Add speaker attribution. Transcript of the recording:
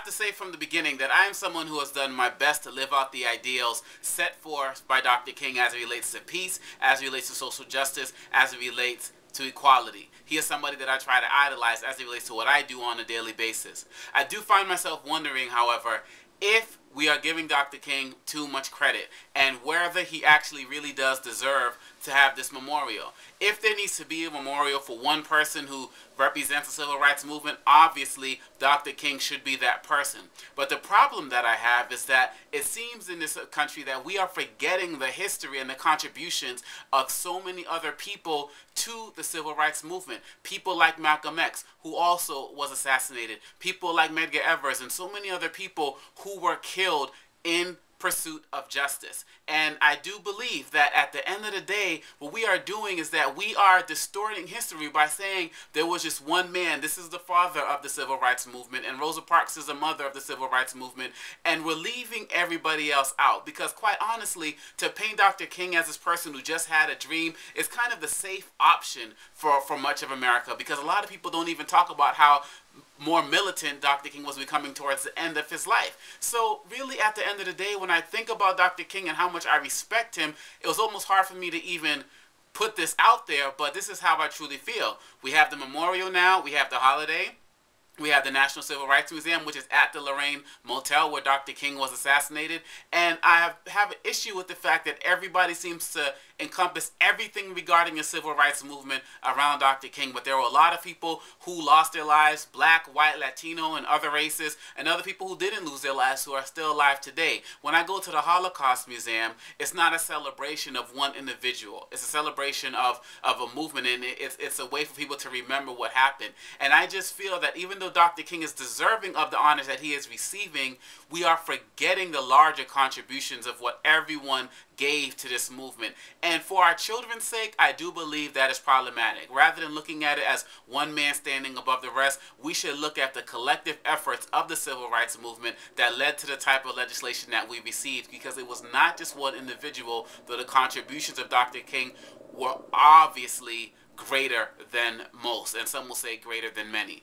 Speaker 1: to say from the beginning that I am someone who has done my best to live out the ideals set forth by Dr. King as it relates to peace, as it relates to social justice, as it relates to equality. He is somebody that I try to idolize as it relates to what I do on a daily basis. I do find myself wondering, however, if we are giving Dr. King too much credit and whether he actually really does deserve to have this memorial. If there needs to be a memorial for one person who represents the civil rights movement, obviously Dr. King should be that person. But the problem that I have is that it seems in this country that we are forgetting the history and the contributions of so many other people to the civil rights movement. People like Malcolm X, who also was assassinated. People like Medgar Evers and so many other people who were killed in pursuit of justice. And I do believe that at the end of the day, what we are doing is that we are distorting history by saying there was just one man. This is the father of the civil rights movement, and Rosa Parks is the mother of the civil rights movement, and we're leaving everybody else out. Because quite honestly, to paint Dr. King as this person who just had a dream is kind of the safe option for much of America, because a lot of people don't even talk about how more militant Dr. King was becoming towards the end of his life. So really at the end of the day, when I think about Dr. King and how much I respect him, it was almost hard for me to even put this out there, but this is how I truly feel. We have the memorial now, we have the holiday, we have the National Civil Rights Museum, which is at the Lorraine Motel where Dr. King was assassinated. And I have an issue with the fact that everybody seems to encompass everything regarding the civil rights movement around Dr. King. But there were a lot of people who lost their lives, black, white, Latino, and other races, and other people who didn't lose their lives who are still alive today. When I go to the Holocaust Museum, it's not a celebration of one individual. It's a celebration of a movement, and it's a way for people to remember what happened. And I just feel that even though Dr. King is deserving of the honors that he is receiving, we are forgetting the larger contributions of what everyone gave to this movement. And for our children's sake, I do believe that is problematic. Rather than looking at it as one man standing above the rest, we should look at the collective efforts of the civil rights movement that led to the type of legislation that we received, because it was not just one individual, though the contributions of Dr. King were obviously greater than most, and some will say greater than many.